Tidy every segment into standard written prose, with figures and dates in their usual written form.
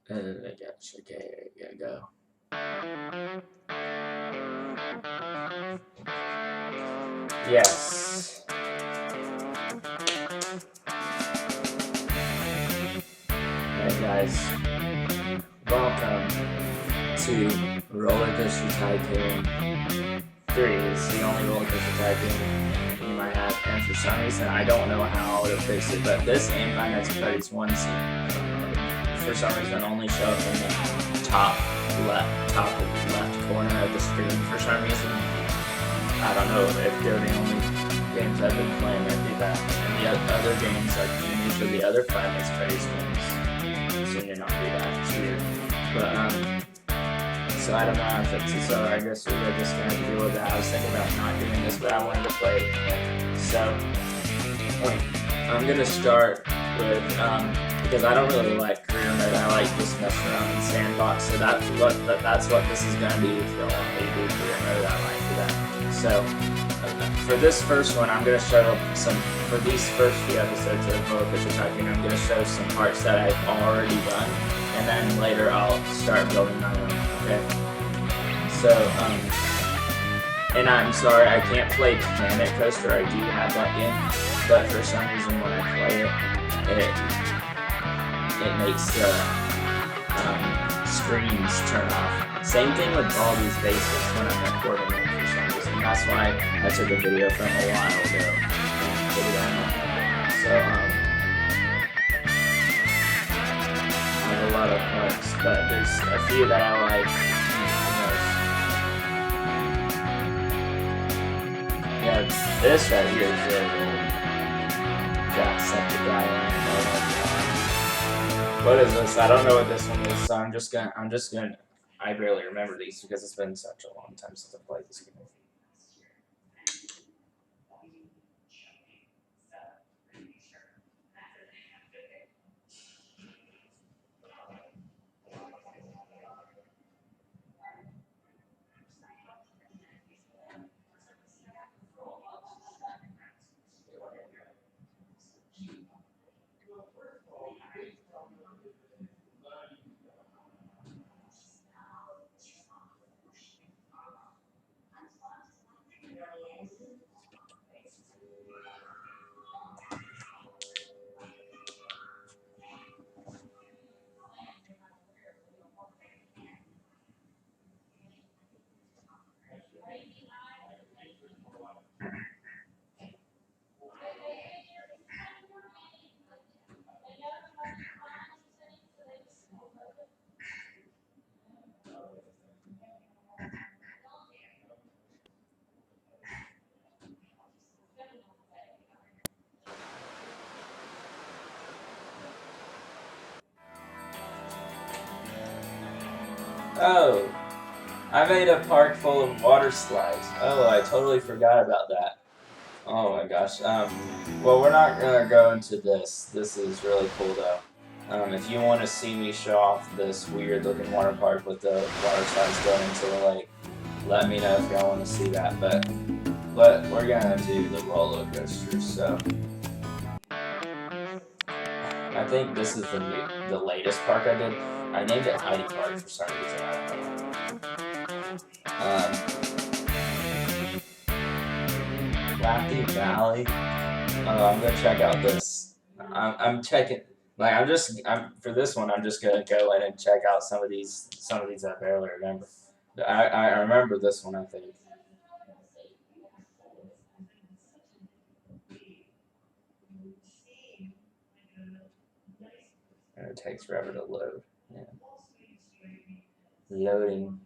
I guess. Okay, I gotta go. Yes. Alright, guys. Welcome to Roller Coaster Tycoon 3. It's the only Roller Coaster Tycoon you might have, and for some reason, I don't know how to fix it, but this and Five Nights at Freddy's 1 for some reason only show up in the top left corner of the screen for some reason. I don't know if they're the only games I've been playing that do that. And the other games, like usually the other Five Nights at Freddy's games, seem to not do that. It's weird. But, so I don't know how to fix it, so I guess we're just gonna have to deal with that. I was thinking about not doing this, but I wanted to play it anyway. So, I'm gonna start with, because I don't really like career mode, I like just messing around in sandbox, so that's what this is gonna be. If you don't want me to do career mode, I might do that. So, for this first one, I'm going to show for these first few episodes of Roller Coaster Tycoon, I'm going to show some parts that I've already done, and then later I'll start building my own, okay? So, and I'm sorry, I can't play Planet Coaster, I do have that game, but for some reason when I play it, it makes the screens turn off. Same thing with all these bases when I'm recording it for some reason. That's why I took a video from a while ago and put it on. So, I have a lot of parts, but there's a few that I like the most. Yeah, this right here is really cool. Got set the guy on. What is this? I don't know what this one is, so I'm just gonna, I barely remember these because it's been such a long time since I played this game. Oh, I made a park full of water slides. Oh, I totally forgot about that. Oh my gosh. Well, we're not gonna go into this. This is really cool though. If you want to see me show off this weird looking water park with the water slides going into the lake, let me know if y'all want to see that. But we're gonna do the roller coasters. So I think this is the latest park I did. I named it Heidi Park for some reason. I don't know. Laffy Valley. I'm gonna check out this. I'm checking. Like I'm for this one. I'm just gonna go in and check out some of these I barely remember. I remember this one. I think. And it takes forever to load. Yeah. Loading,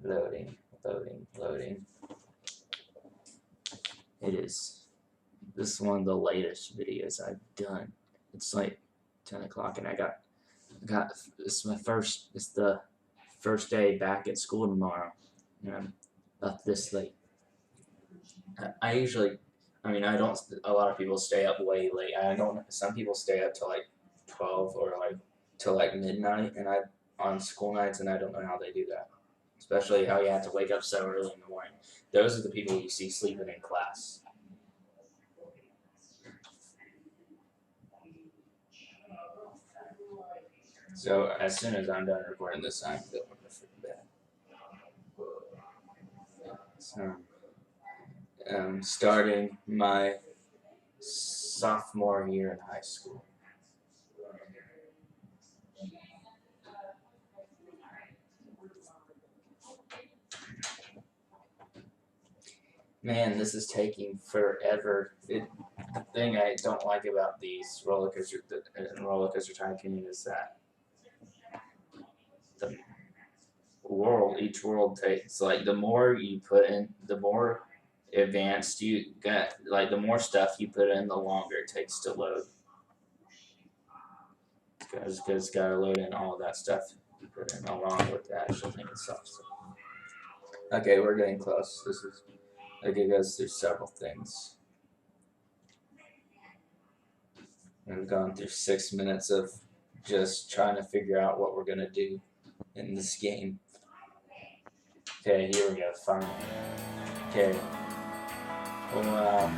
loading. It is. This is one of the latest videos I've done. It's like 10 o'clock, and I got. It's my first. It's the first day back at school tomorrow, and I'm up this late. I usually, I mean, I don't. A lot of people stay up way late. I don't. Some people stay up till like 12 or like till like midnight, and I on school nights, and I don't know how they do that. Especially how you have to wake up so early in the morning. Those are the people you see sleeping in class. So as soon as I'm done recording this, I'm going to freaking bed. So I'm starting my sophomore year in high school. Man, this is taking forever. The thing I don't like about these roller coaster Tycoon is that the each world takes, like, the more you put in, the more advanced you get, like the more stuff you put in, the longer it takes to load. Because it's got to load in all of that stuff you put in along with the actual thing itself. So. Okay, we're getting close. This is, okay, it goes through several things. We've gone through 6 minutes of just trying to figure out what we're going to do in this game. Okay, here we go, finally. Okay. Well,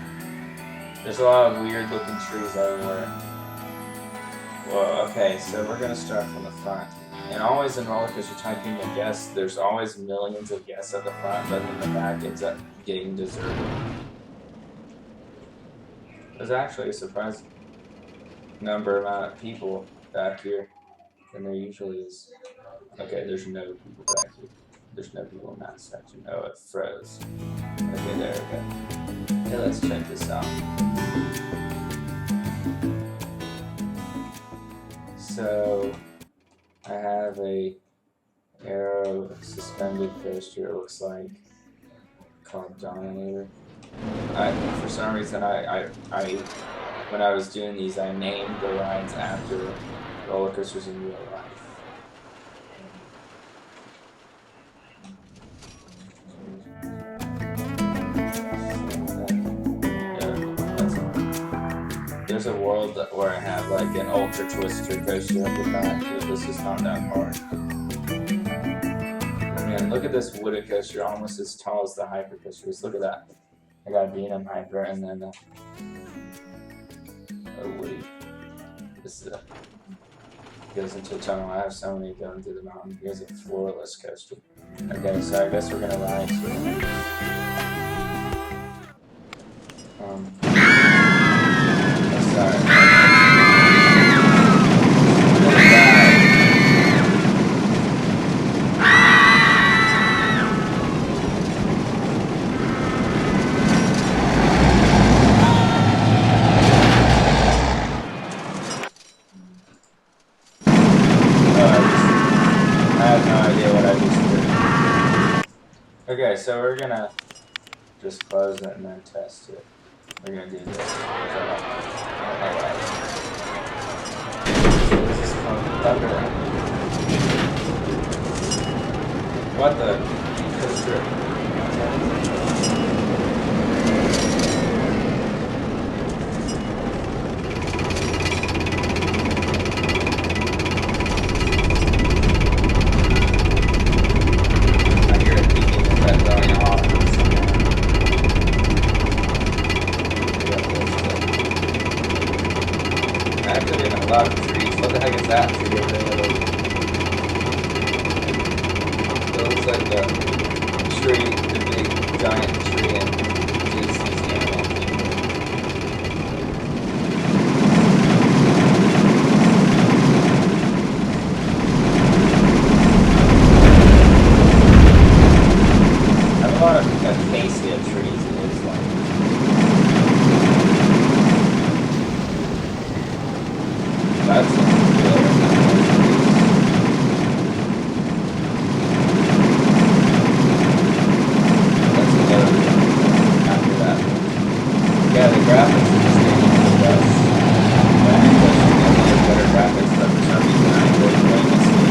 there's a lot of weird looking trees everywhere. Well, okay, so we're going to start from the front. And always in Roller Coaster Tycoon, I guess, there's always millions of guests at the front, but then the back ends up getting deserted. There's actually a surprising amount of people back here than there usually is. Okay, there's no people back here. There's no people in that section. Oh, it froze. Okay, there we go. Okay, let's check this out. So, I have a aero suspended coaster, it looks like, called Dominator. For some reason, when I was doing these, I named the rides after roller coasters in real life. There's a world where I have like an ultra twister coaster at the back, but this is not that hard. Man, look at this wooden coaster, almost as tall as the hyper coasters. Look at that. I got a B&M hyper and then a woody. This goes into a tunnel. I have so many going through the mountain. Here's a floorless coaster. Okay, so I guess we're gonna ride to sorry. Okay, so we're gonna just close it and then test it. We're gonna do this. This is called Thunder. What the? A lot of trees. What the heck is that tree over there? It looks like the tree, the big giant tree, and just these animals. I have a lot of acacia trees. It looks like. That's yeah, the graphics in this game are the best. I think that you can get better graphics, but for some reason I enjoy playing this game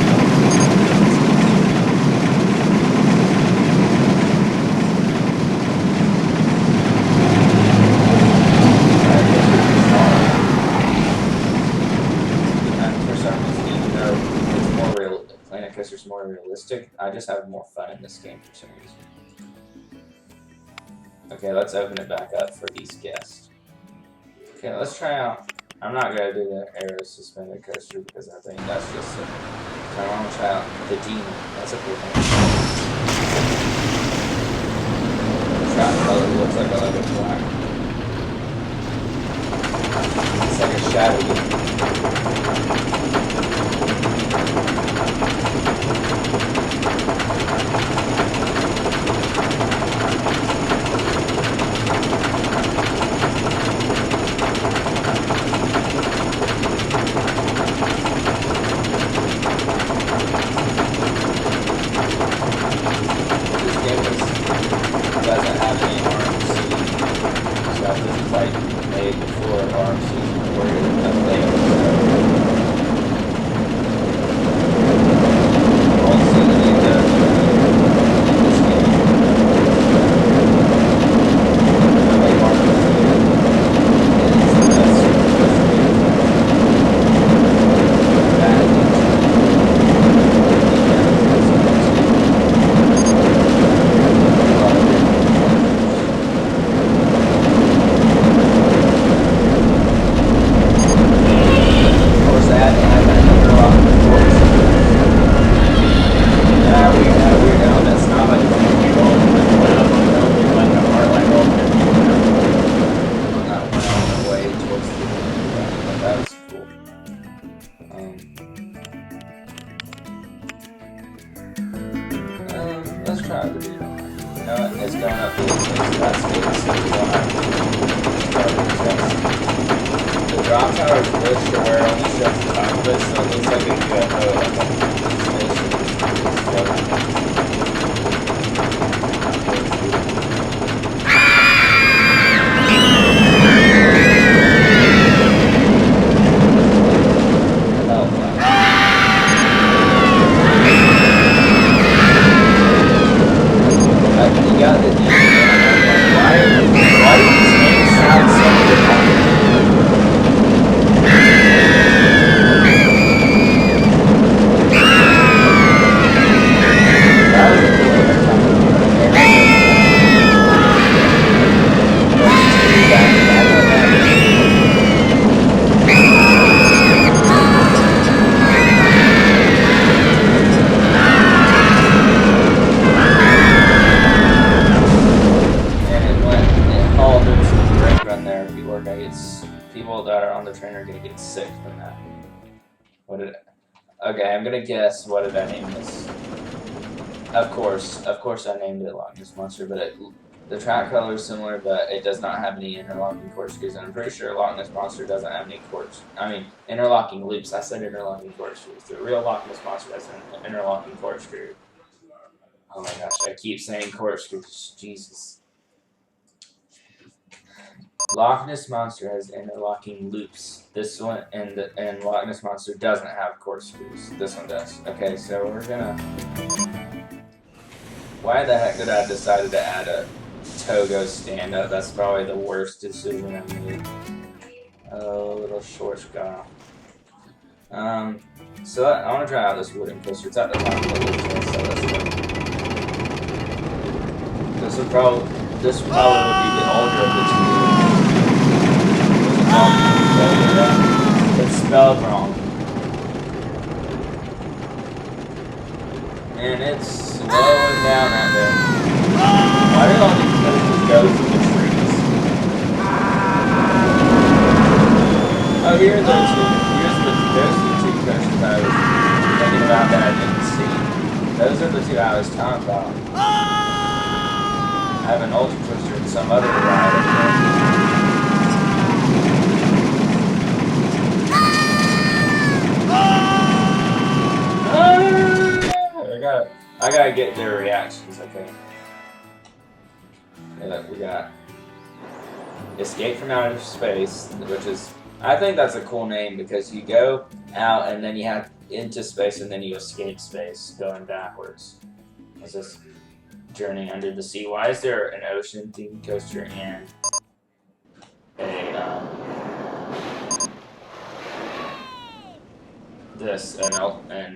and for some reason, even though it's more real, Planet Coaster's more realistic, I just have more fun in this game for some reason. Okay, let's open it back up for these guests. Okay, let's try out I'm not gonna do the aero suspended coaster because I think that's just a. I want to try out the demon. That's a cool thing. Track color looks like a leather black. It's like a shadow game. Doesn't have any RMC stuff. This is like made before RMC were a thing. All seasoning does in this game. I think RMC is the best let's try the video. You know what? It's going up really close. That's good, so we don't have to the drop tower is glitched to where it only shows the top of it, so it looks like a UFO, like a spaceship is floating. People that are on the train are gonna get sick from that. Okay, I'm gonna guess what did I name this. Of course I named it Loch Ness Monster, but the track color is similar, but it does not have any interlocking corkscrews, and I'm pretty sure Loch Ness Monster doesn't have any interlocking loops. I said interlocking corkscrews. The real Loch Ness Monster has an interlocking corkscrew. Oh my gosh, I keep saying corkscrews. Jesus. Loch Ness Monster has interlocking loops. This one and Loch Ness Monster doesn't have corkscrews. This one does. Okay, so we're gonna. Why the heck did I decide to add a Togo stand-up? That's probably the worst decision I made. Oh, little short guy. So I want to try out this wooden coaster. It's at the top of the list, so let's go. This probably would be the older of the two. It's spelled wrong. And it's slowing down out there. Why did all these coasters go through the trees? Oh, here's the two coasters I was thinking about that I didn't see. Those are the two I was talking about. I have an Ultra Twister and some other ride. I gotta get their reactions, okay. Yeah, we got Escape from Outer Space, which is, I think that's a cool name because you go out and then you have into space and then you escape space going backwards. It's this journey under the sea. Why is there an ocean themed coaster and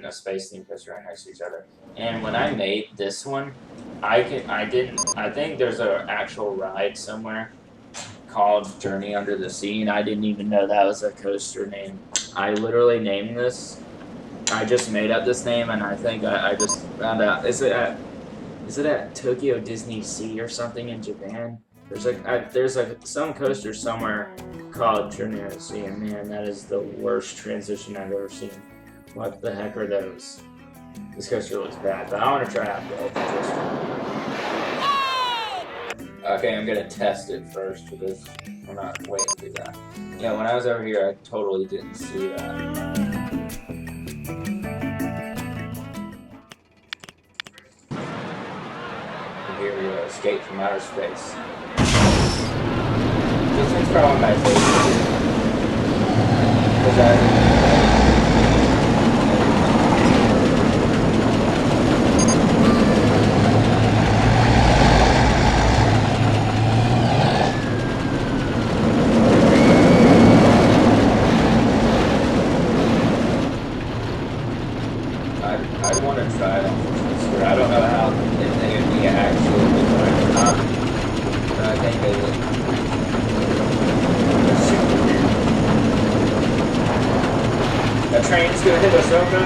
a space themed coaster right next to each other? And when I made this one, I think there's an actual ride somewhere called Journey Under the Sea, and I didn't even know that was a coaster name. I literally named this. I just made up this name, and I think I just found out. Is it at Tokyo Disney Sea or something in Japan? There's some coaster somewhere called Journey Under the Sea, and man, that is the worst transition I've ever seen. What the heck are those? This coaster looks bad, but I want to try out the Ultra Twister. Okay, I'm gonna test it first because we're not waiting to do that. Yeah, when I was over here, I totally didn't see that. Here we go, Escape from Outer Space. This one's probably my favorite. I'd want to try it on the Twister. I don't know how if they would be actually good or not, but I think they would. They're super weird. That train's gonna hit us, oh no!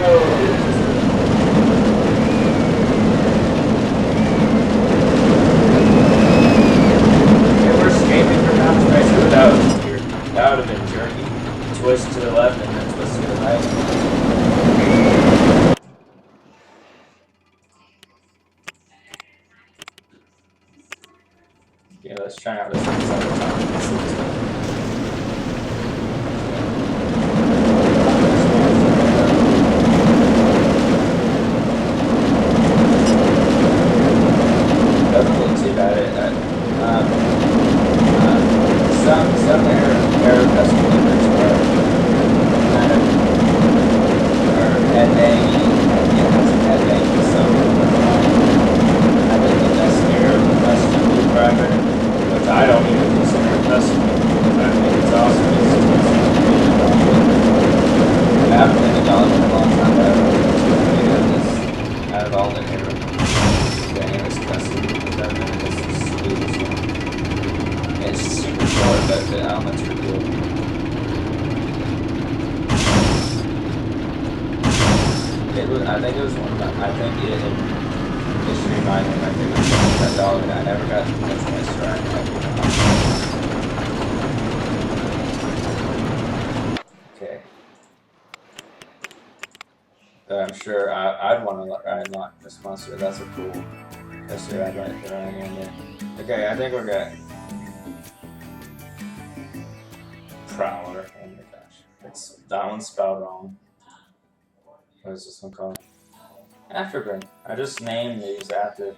Yeah, we're escaping from outer space. That would have been jerky. Twist to the left and then twist to the right. Yeah, let's try out this one time. Doesn't look too bad. Some air customers are kind of headbanging. Yeah, has some headbanging. Some of them are fine. I think the best air custom blue driver, which I don't even consider a custom. I think it's awesome. It's I haven't been to Dollywood in a long time, but I don't know this out of all the air. The air is custom. It's super short, but the elements are cool. I think it was one of my, I think it just reminded me of my favorite that dog, and I never got to much chance to ride it. Okay. But I'm sure I'd want to ride Loch Ness Monster. That's a cool coaster I'd like to ride in there. Okay, I think we're good. Prowler. Oh my gosh. That one's spelled wrong. What is this one called? Afterburn. I just named these after.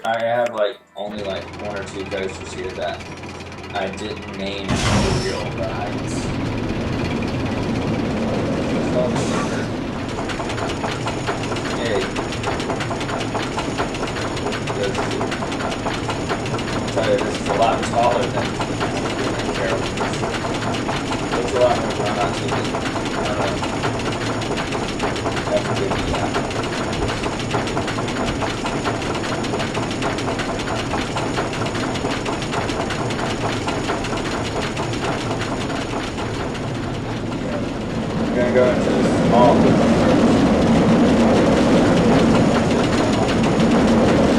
I have only one or two coasters here that I didn't name after real rides. Hey. This is a lot taller than Carol. It's a lot more fun on TV. I don't know. That's a good deal. We're gonna go into the small loop first.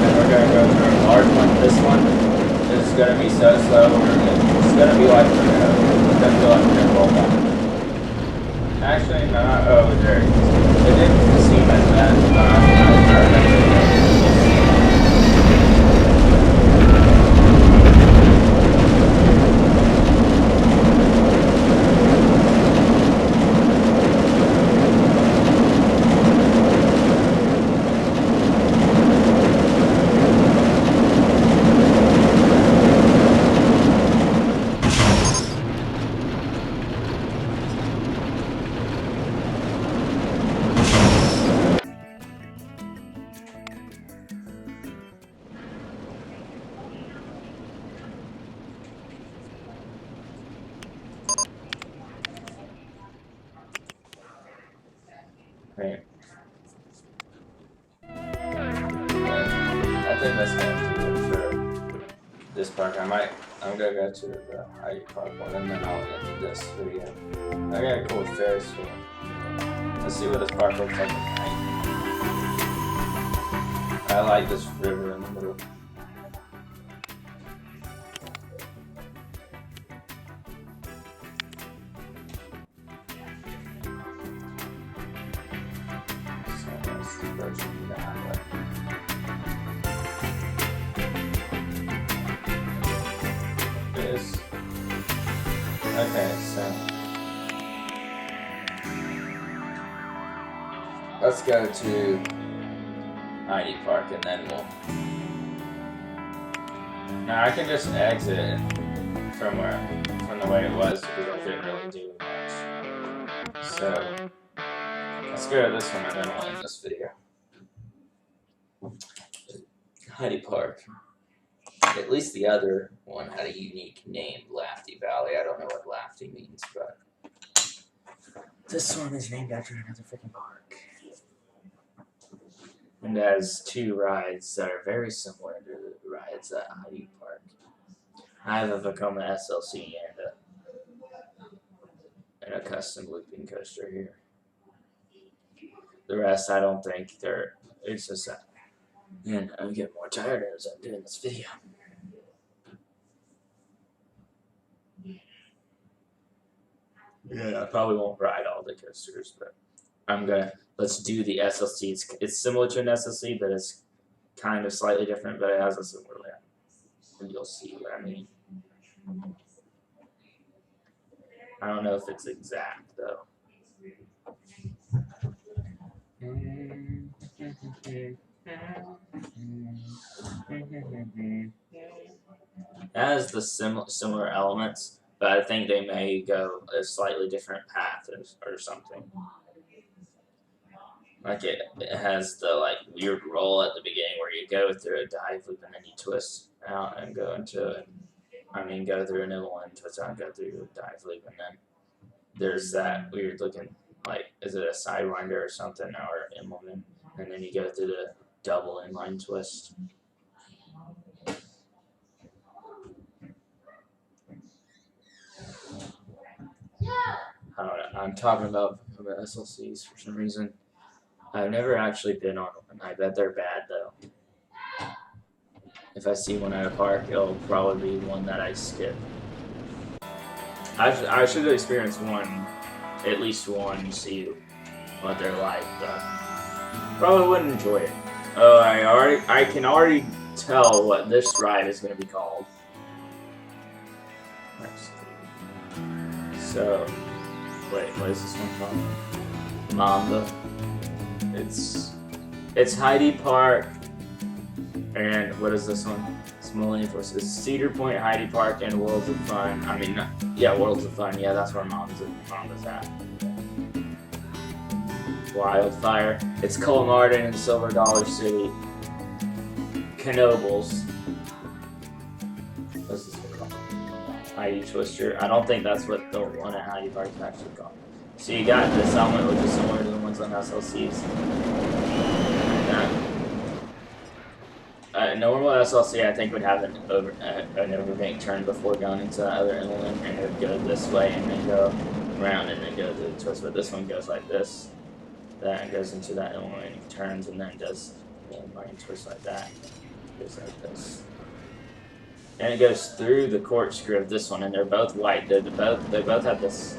And we're gonna go through a large one. This one is gonna be so slow. It's gonna be like we're gonna roll back. Actually, no. Oh, there. It didn't seem as bad. I remember it. Right. I think that's going to do it for this part. I I'm gonna go to the Heidi Park one, and then I'll end this video. I got a cool Ferris wheel. Let's see what this park looks like at night. I like this river in the middle. So that's the version of the highway. Okay, so let's go to Heidi Park and then we'll. Now I can just exit from the way it was because I didn't really do much. So let's go to this one and then we'll end this video. Heidi Park. At least the other one had a unique name, Lafty Valley. I don't know what Lafty means, but this one is named after another freaking park. And has two rides that are very similar to the rides at Heidi Park. I have a Vekoma SLC and a custom looping coaster here. The rest, I don't think they're. It's just that. And I'm getting more tired as I'm doing this video. Yeah, I probably won't ride all the coasters, but let's do the SLC. It's similar to an SLC, but it's kind of slightly different, but it has a similar layout. And you'll see what I mean. I don't know if it's exact, though. It has the similar elements, but I think they may go a slightly different path or something. Like it has the weird roll at the beginning where you go through a dive loop and then you twist out and go into it. Go through a new one, twist out and go through a dive loop, and then there's that weird looking, is it a sidewinder or something, or inline, and then you go through the double inline twist. I don't know. I'm talking about SLCs for some reason. I've never actually been on one. I bet they're bad though. If I see one at a park, it'll probably be one that I skip. I should experience one, at least one, to see what they're like, but probably wouldn't enjoy it. Oh, I can already tell what this ride is going to be called. So, wait, what is this one called? Mamba. It's Heidi Park, and what is this one? It's Millennium Force. It's Cedar Point, Heidi Park, and Worlds of Fun. Worlds of Fun. Yeah, that's where Mamba's at. Wildfire. It's Colomarden and Silver Dollar City. Knoebels. What's this one called? Heidi Twister. I don't think that's what the one at Heidi Park is actually called. So you got this element, which is similar to the ones on SLCs. Normal SLC, I think, would have an overbank turn before going into that other inland, and it would go this way and then go around and then go to the twist. But this one goes like this. That goes into that inland, turns, and then does the inline twist like that. Goes like this. And it goes through the corkscrew of this one, and they're both white. They both have this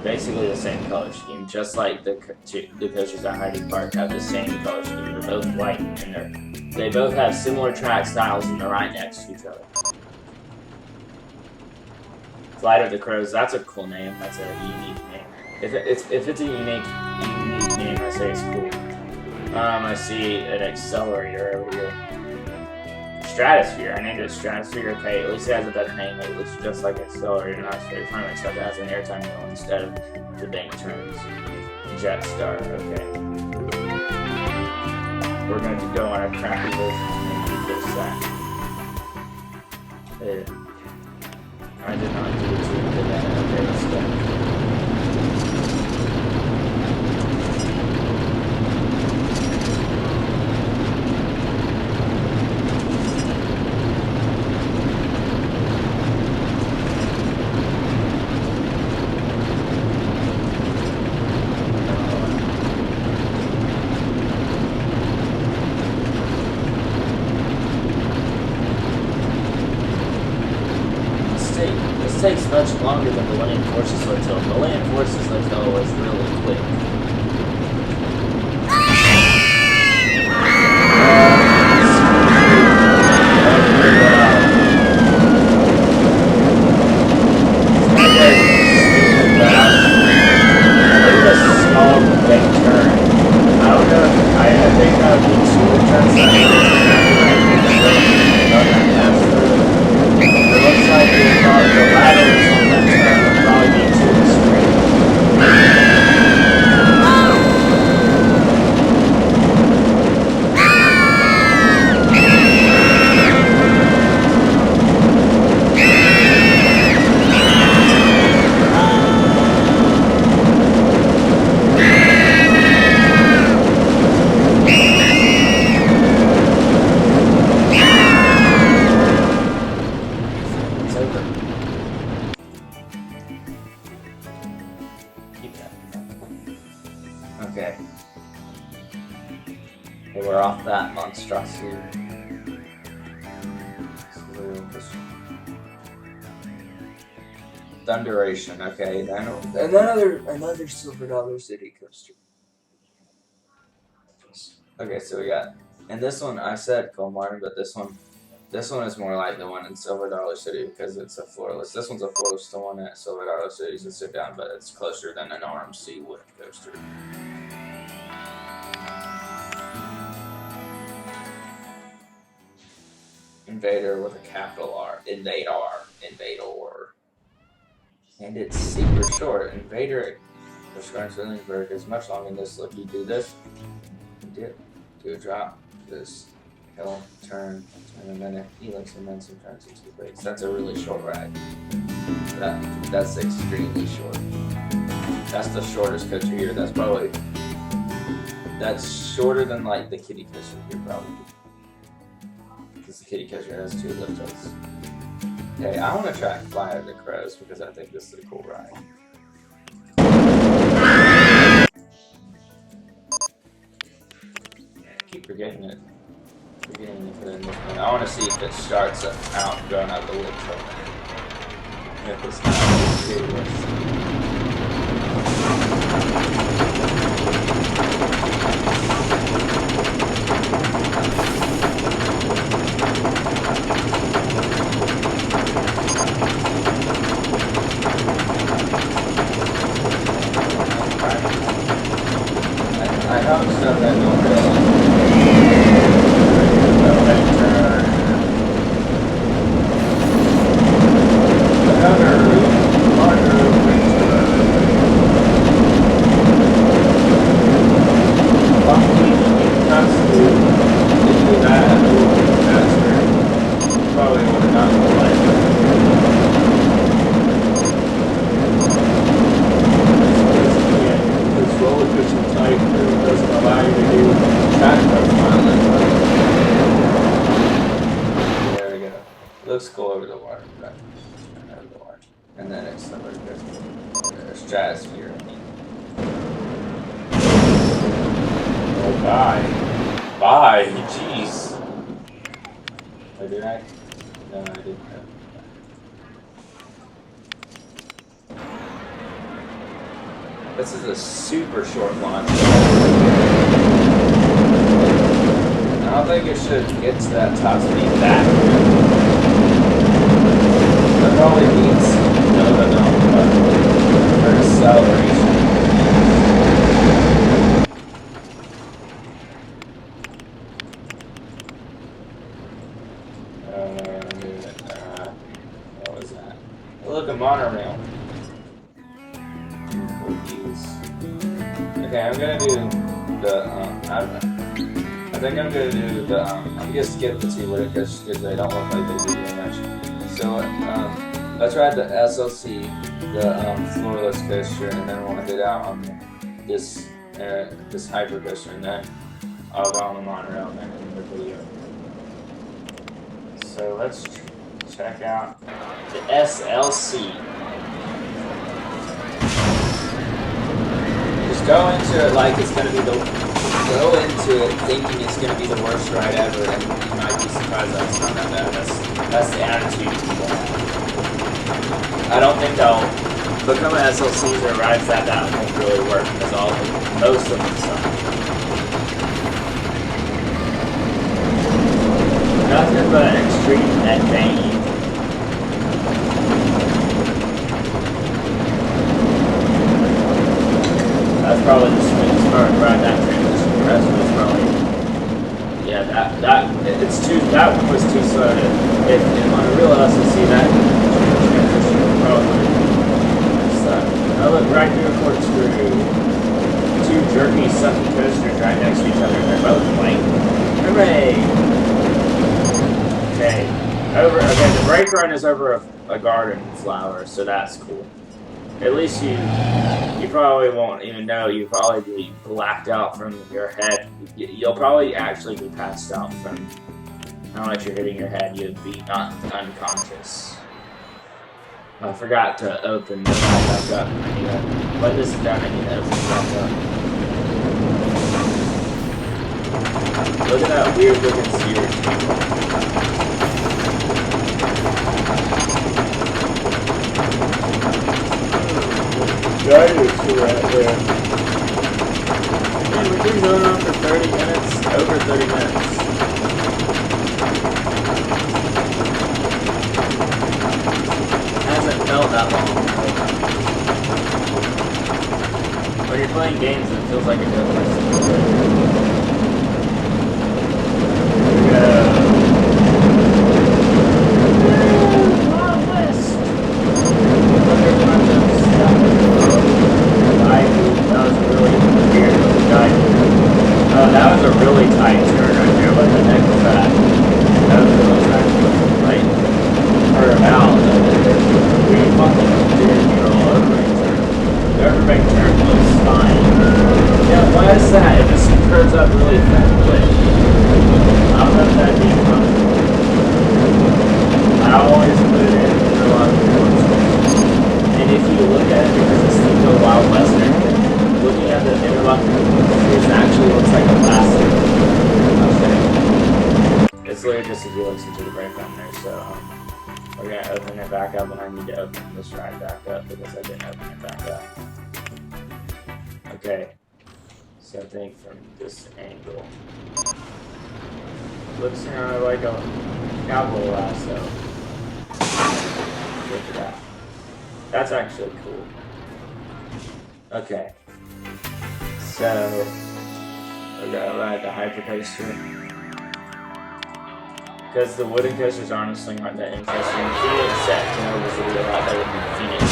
basically the same color scheme, just like the coasters at Heidi Park have the same color scheme. They're both white, and they both have similar track styles, and they're right next to each other. Flight of the Crows. That's a cool name. That's a unique name. If it's a unique name, I say it's cool. I see an accelerator over here. Stratosphere. I named it Stratosphere. Okay, at least it has a better name. It looks just like Accelerator, not straight front, except it has an airtime wheel instead of the bank turns. Jetstar. Okay. We're going to go on a crappy version and do this that. I did not do it too good at it. Okay, let's go. Millennium Forces Hotel. Millennium Forces Hotel was really quick. Okay. Okay, we're off that monstrosity. Thunderation, okay, then another Silver Dollar City coaster. Okay, so we got, and this one I said Coal Mine, but this one is more like the one in Silver Dollar City because it's a floorless. This one's a floorless. The one at Silver Dollar City is a sit down, but it's closer than an RMC wood coaster. Invader with a capital R. Invader. And it's super short. Invader, which runs Williamsburg, is much longer than this. Look, you do this, you dip, do a drop, this hill, turn a minute, helix, and then some turns and 2 breaks. That's a really short ride. That's extremely short. That's the shortest coaster here. That's shorter than like the kiddie coaster here probably. Because the kiddie coaster has 2 lift hills. Okay, I want to try Fly Over the Crows because I think this is a cool ride. I keep forgetting it. I want to see if it starts out going out the lift hill. If it's not, I know stuff that don't realize. Looks cool over the water, right? Over the water. And then it's somewhere good. Stratosphere. Oh, bye. Bye, jeez. Oh, did I? No, I didn't. This is a super short launch. I don't think it should get to that top speed that quick. That probably means no, for acceleration. What was that? Look, a monorail. Okay, I'm gonna do the, I don't know. I think I'm gonna do the, I'm gonna skip the 2 litter coasters because they don't look like they do very much. So, let's ride the SLC, the floorless coaster, and then we'll end it out on this hyper coaster, and then I'll go on the monorail and then end the video. So let's check out the SLC. Just go into it like it's gonna be go into it thinking it's gonna be the worst ride ever, and you might be surprised that it's not that bad. That's the attitude people have. I don't think they'll become an SLCs or rides that won't really work because most of them suck. Nothing but extreme headbanging. That's probably the smoothest part right that transition. The rest was probably, yeah, that one was too slow to, if on a real SLC that transition would probably suck. Oh look, right through a corkscrew. Two jerky, sucky coasters right next to each other. They're both white. Hooray! Okay, the brake run is over a garden flower, so that's cool. At least you probably won't even know. You'll probably be blacked out from your head. You'll probably actually be passed out from how much you're hitting your head. You'd be not unconscious. I forgot to open the back up. When this is done, I need to open it back up. Look at that weird looking series. Dinosaur right there. Man, we've been going on for 30 minutes, over 30 minutes. Hasn't felt that long. When you're playing games, it feels like a good place. Here we go. Long list. That was a really tight turn right there. What the heck was that? That was really tight. Like, or about. We fucking steering wheel overbank turn. The overbank turn looks fine. Yeah, why is that? It just curves up really fast. I don't know if that'd be comfortable. I always put it in interlocking courses. And if you look at it, because it's the Wild West and everything, looking at the interlocking courses actually looks like a plastic. It's literally just if you listen to the brake on there, so we're gonna open it back up, and I need to open this ride back up because I didn't open it back up. Okay, so I think from this angle, looks like a cowboy lasso. Look at that. That's actually cool. Okay. So, we're gonna ride the hypercoaster. Because the wooden coasters honestly aren't that interesting. Phoenix set was a really lot better than Phoenix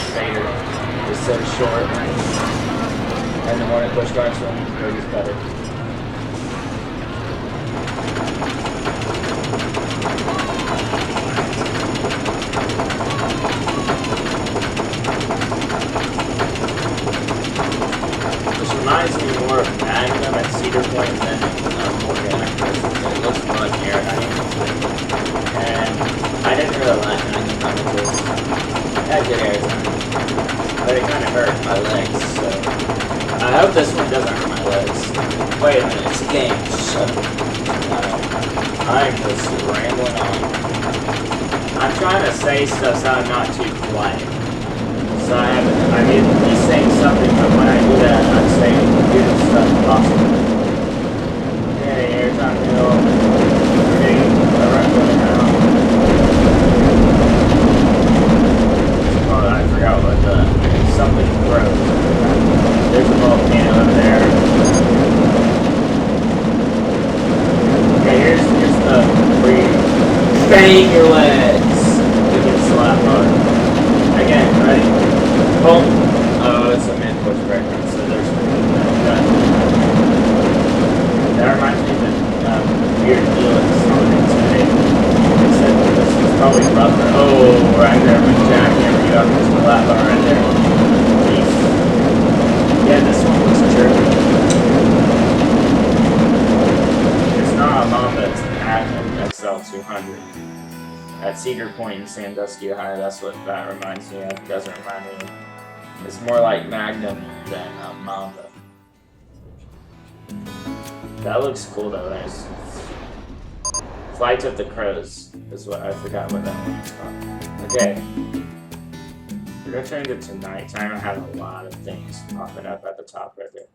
Invader. It's so short. And the one at Busch Gardens is better. Reminds me more of Magnum at Cedar Point than Organic. It looks more like aerodynamics. And I didn't really like Magnum on this. It had good aerodynamics. But it kind of hurt my legs, so I hope this one doesn't hurt my legs. Wait a minute, it's a game. Shut up. I'm just rambling on. I'm trying to say stuff so I'm not too quiet. So I need to be saying something, but when I do that, I'm saying weird stuff possible. Okay, airtime hill. We're getting the right way now. Oh, I forgot what something grows. There's a volcano up there. Okay, here's the where you bang your legs to get slapped on. Again, ready? Boom! Oh, it's a mid-push brake run, so there's that. That reminds me of the weird deal at Sonic today. They said that this was probably rougher. Oh, right there with Jack Hammer, you got this flat bar right there. Jeez. Yeah, this one looks jerky. It's not a Mamba, it's an Magnum XL200. At Cedar Point in Sandusky, Ohio, that's what that reminds me of. It doesn't remind me of. It's more like Magnum than Mamba. That looks cool though, nice. Flight of the Crows is what I forgot what that one is called. Okay. Return to tonight. I have a lot of things popping up at the top right there.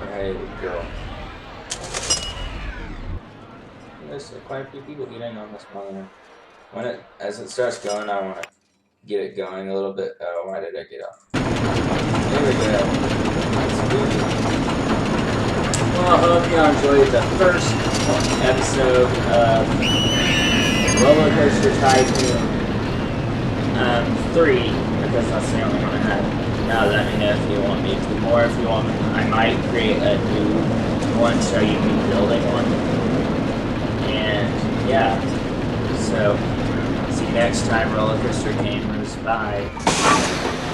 There we go. There's quite a few people getting on this monitor. As it starts going, I want to get it going a little bit. Oh, why did I get off? There we go. That's good. Well, I hope you enjoyed the first episode of Roller Coaster Tycoon 3, because that's the only one I had. Now let me know if you want me to do more. If you want, I might create a new one, show you me building one. And yeah, so see you next time, Roller Coaster Gamers. Bye.